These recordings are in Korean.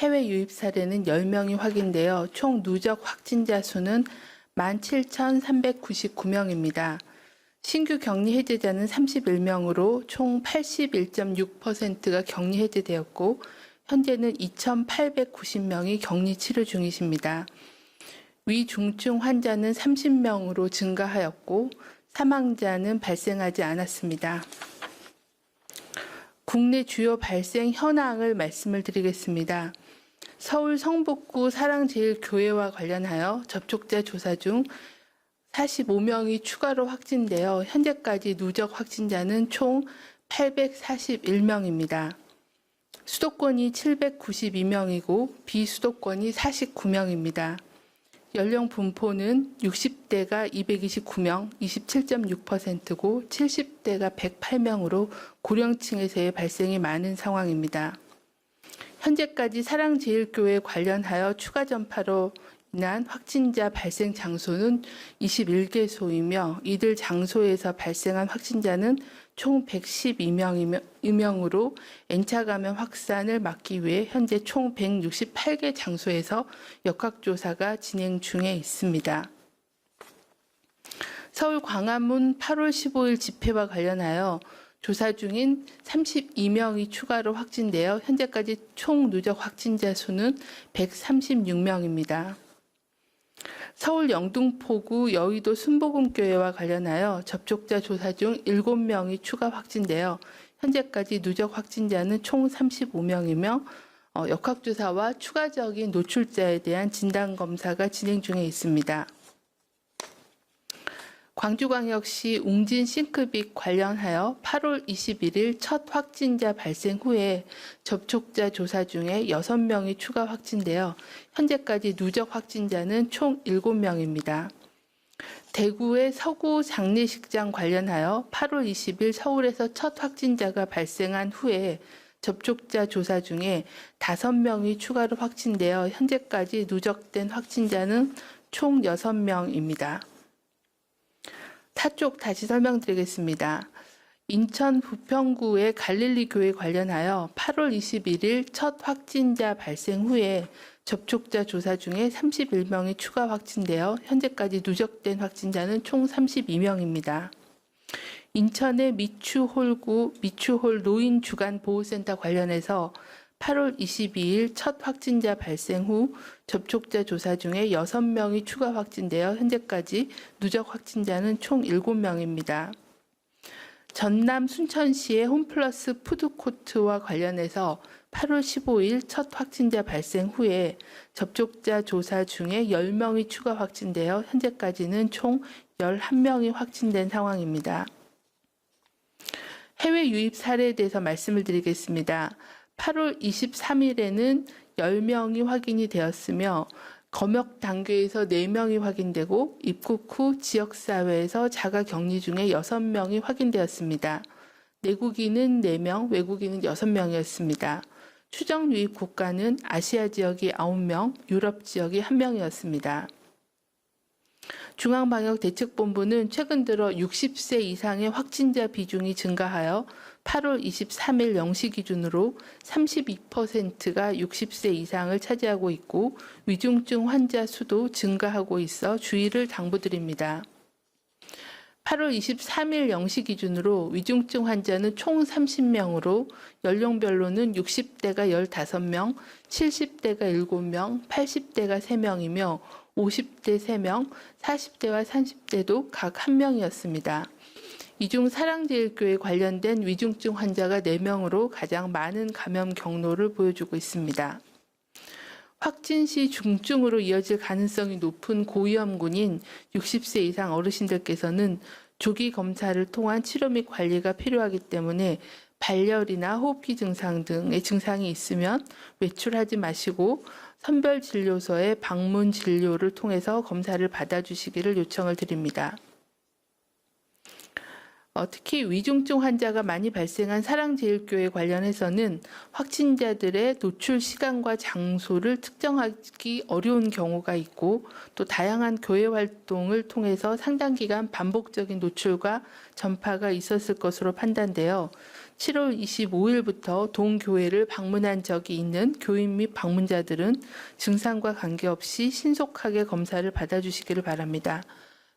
해외 유입 사례는 10명이 확인되어 총 누적 확진자 수는 17,399명입니다. 신규 격리 해제자는 31명으로 총 81.6%가 격리 해제되었고 현재는 2,890명이 격리 치료 중이십니다. 위중증 환자는 30명으로 증가하였고 사망자는 발생하지 않았습니다. 국내 주요 발생 현황을 말씀을 드리겠습니다. 서울 성북구 사랑제일교회와 관련하여 접촉자 조사 중 45명이 추가로 확진되어 현재까지 누적 확진자는 총 841명입니다. 수도권이 792명이고 비수도권이 49명입니다. 연령 분포는 60대가 229명, 27.6%고 70대가 108명으로 고령층에서의 발생이 많은 상황입니다. 현재까지 사랑제일교회 관련하여 추가 전파로 인한 확진자 발생 장소는 21개소이며 이들 장소에서 발생한 확진자는 총 112명으로 N차 감염 확산을 막기 위해 현재 총 168개 장소에서 역학조사가 진행 중에 있습니다. 서울 광화문 8월 15일 집회와 관련하여 조사 중인 32명이 추가로 확진되어 현재까지 총 누적 확진자 수는 136명입니다. 서울 영등포구 여의도 순복음교회와 관련하여 접촉자 조사 중 7명이 추가 확진되어 현재까지 누적 확진자는 총 35명이며 역학조사와 추가적인 노출자에 대한 진단검사가 진행 중에 있습니다. 광주광역시 웅진 싱크빅 관련하여 8월 21일 첫 확진자 발생 후에 접촉자 조사 중에 6명이 추가 확진되어 현재까지 누적 확진자는 총 7명입니다. 대구의 서구 장례식장 관련하여 8월 20일 서울에서 첫 확진자가 발생한 후에 접촉자 조사 중에 5명이 추가로 확진되어 현재까지 누적된 확진자는 총 6명입니다. 타쪽 다시 설명드리겠습니다. 인천 부평구의 갈릴리 교회 관련하여 8월 21일 첫 확진자 발생 후에 접촉자 조사 중에 31명이 추가 확진되어 현재까지 누적된 확진자는 총 32명입니다. 인천의 미추홀구 미추홀 노인 주간 보호센터 관련해서 8월 22일 첫 확진자 발생 후 접촉자 조사 중에 6명이 추가 확진되어 현재까지 누적 확진자는 총 7명입니다. 전남 순천시의 홈플러스 푸드코트와 관련해서 8월 15일 첫 확진자 발생 후에 접촉자 조사 중에 10명이 추가 확진되어 현재까지는 총 11명이 확진된 상황입니다. 해외 유입 사례에 대해서 말씀을 드리겠습니다. 8월 23일에는 10명이 확인이 되었으며 검역 단계에서 4명이 확인되고 입국 후 지역사회에서 자가격리 중에 6명이 확인되었습니다. 내국인은 4명, 외국인은 6명이었습니다. 추정 유입 국가는 아시아 지역이 9명, 유럽 지역이 1명이었습니다. 중앙방역대책본부는 최근 들어 60세 이상의 확진자 비중이 증가하여 8월 23일 0시 기준으로 32%가 60세 이상을 차지하고 있고 위중증 환자 수도 증가하고 있어 주의를 당부드립니다. 8월 23일 0시 기준으로 위중증 환자는 총 30명으로 연령별로는 60대가 15명, 70대가 7명, 80대가 3명이며 50대 3명, 40대와 30대도 각 1명이었습니다. 이 중 사랑제일교회 관련된 위중증 환자가 4명으로 가장 많은 감염 경로를 보여주고 있습니다. 확진 시 중증으로 이어질 가능성이 높은 고위험군인 60세 이상 어르신들께서는 조기 검사를 통한 치료 및 관리가 필요하기 때문에 발열이나 호흡기 증상 등의 증상이 있으면 외출하지 마시고 선별진료소의 방문 진료를 통해서 검사를 받아주시기를 요청을 드립니다. 특히 위중증 환자가 많이 발생한 사랑제일교회 관련해서는 확진자들의 노출 시간과 장소를 특정하기 어려운 경우가 있고 또 다양한 교회 활동을 통해서 상당 기간 반복적인 노출과 전파가 있었을 것으로 판단되어 7월 25일부터 동교회를 방문한 적이 있는 교인 및 방문자들은 증상과 관계없이 신속하게 검사를 받아주시기를 바랍니다.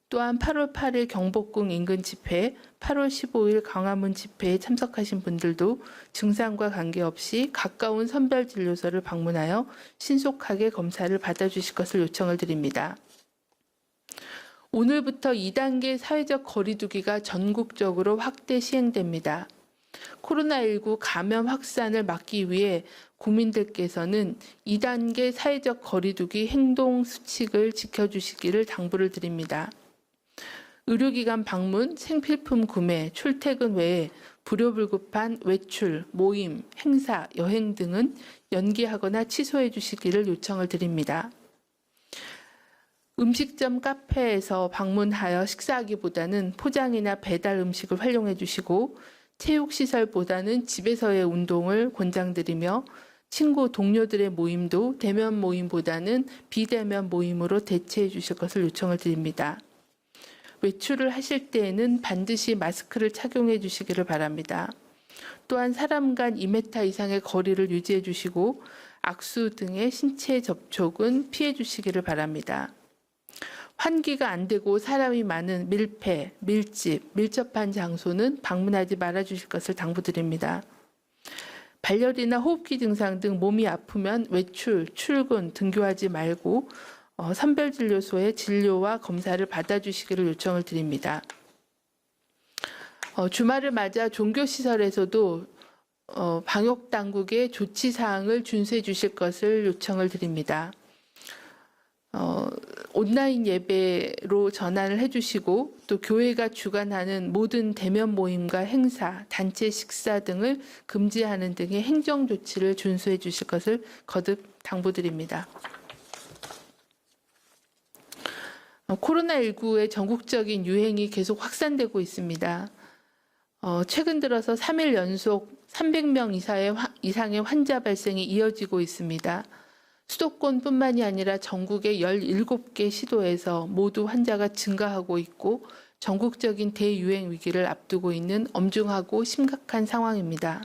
또한 8월 8일 경복궁 인근 집회, 8월 15일 광화문 집회에 참석하신 분들도 증상과 관계없이 가까운 선별진료소를 방문하여 신속하게 검사를 받아주실 것을 요청을 드립니다. 오늘부터 2단계 사회적 거리두기가 전국적으로 확대 시행됩니다. 코로나19 감염 확산을 막기 위해 국민들께서는 2단계 사회적 거리두기 행동 수칙을 지켜주시기를 당부를 드립니다. 의료기관 방문, 생필품 구매, 출퇴근 외에 불효불급한 외출, 모임, 행사, 여행 등은 연기하거나 취소해 주시기를 요청을 드립니다. 음식점, 카페에서 방문하여 식사하기보다는 포장이나 배달 음식을 활용해 주시고 체육시설보다는 집에서의 운동을 권장드리며 친구, 동료들의 모임도 대면 모임보다는 비대면 모임으로 대체해 주실 것을 요청을 드립니다. 외출을 하실 때에는 반드시 마스크를 착용해 주시기를 바랍니다. 또한 사람 간 2m 이상의 거리를 유지해 주시고 악수 등의 신체 접촉은 피해 주시기를 바랍니다. 환기가 안 되고 사람이 많은 밀폐, 밀집, 밀접한 장소는 방문하지 말아 주실 것을 당부드립니다. 발열이나 호흡기 증상 등 몸이 아프면 외출, 출근, 등교하지 말고 선별진료소에 진료와 검사를 받아주시기를 요청을 드립니다. 주말을 맞아 종교시설에서도 방역당국의 조치사항을 준수해 주실 것을 요청을 드립니다. 온라인 예배로 전환을 해주시고 또 교회가 주관하는 모든 대면 모임과 행사, 단체 식사 등을 금지하는 등의 행정조치를 준수해 주실 것을 거듭 당부드립니다. 코로나19의 전국적인 유행이 계속 확산되고 있습니다. 최근 들어서 3일 연속 300명 이상의 환자 발생이 이어지고 있습니다. 수도권뿐만이 아니라 전국의 17개 시도에서 모두 환자가 증가하고 있고 전국적인 대유행 위기를 앞두고 있는 엄중하고 심각한 상황입니다.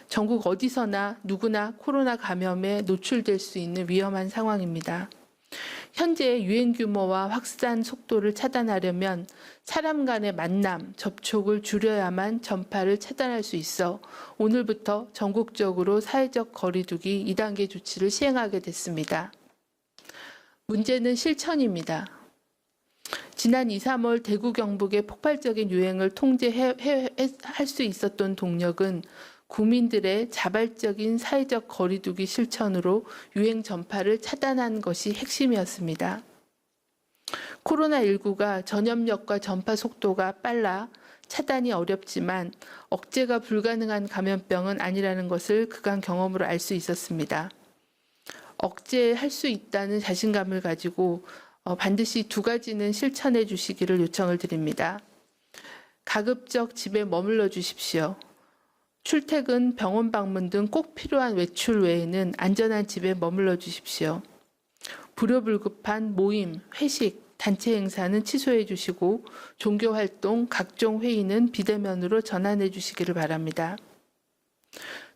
전국 어디서나 누구나 코로나 감염에 노출될 수 있는 위험한 상황입니다. 현재 유행 규모와 확산 속도를 차단하려면 사람 간의 만남, 접촉을 줄여야만 전파를 차단할 수 있어 오늘부터 전국적으로 사회적 거리두기 2단계 조치를 시행하게 됐습니다. 문제는 실천입니다. 지난 2, 3월 대구 경북의 폭발적인 유행을 통제할 수 있었던 동력은 국민들의 자발적인 사회적 거리두기 실천으로 유행 전파를 차단한 것이 핵심이었습니다. 코로나19가 전염력과 전파 속도가 빨라 차단이 어렵지만 억제가 불가능한 감염병은 아니라는 것을 그간 경험으로 알 수 있었습니다. 억제할 수 있다는 자신감을 가지고 반드시 2가지는 실천해 주시기를 요청을 드립니다. 가급적 집에 머물러 주십시오. 출퇴근, 병원 방문 등 꼭 필요한 외출 외에는 안전한 집에 머물러 주십시오. 불효불급한 모임, 회식, 단체 행사는 취소해 주시고 종교활동, 각종 회의는 비대면으로 전환해 주시기를 바랍니다.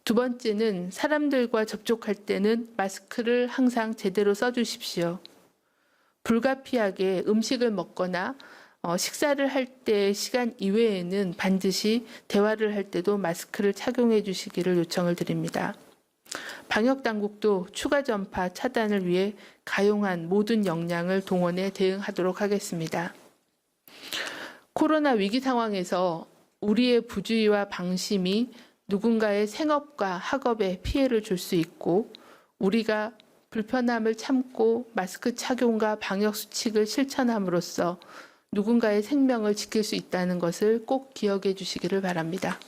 2번째는 사람들과 접촉할 때는 마스크를 항상 제대로 써주십시오. 불가피하게 음식을 먹거나 식사를 할 때 시간 이외에는 반드시 대화를 할 때도 마스크를 착용해 주시기를 요청을 드립니다. 방역당국도 추가 전파 차단을 위해 가용한 모든 역량을 동원해 대응하도록 하겠습니다. 코로나 위기 상황에서 우리의 부주의와 방심이 누군가의 생업과 학업에 피해를 줄 수 있고 우리가 불편함을 참고 마스크 착용과 방역 수칙을 실천함으로써 누군가의 생명을 지킬 수 있다는 것을 꼭 기억해 주시기를 바랍니다.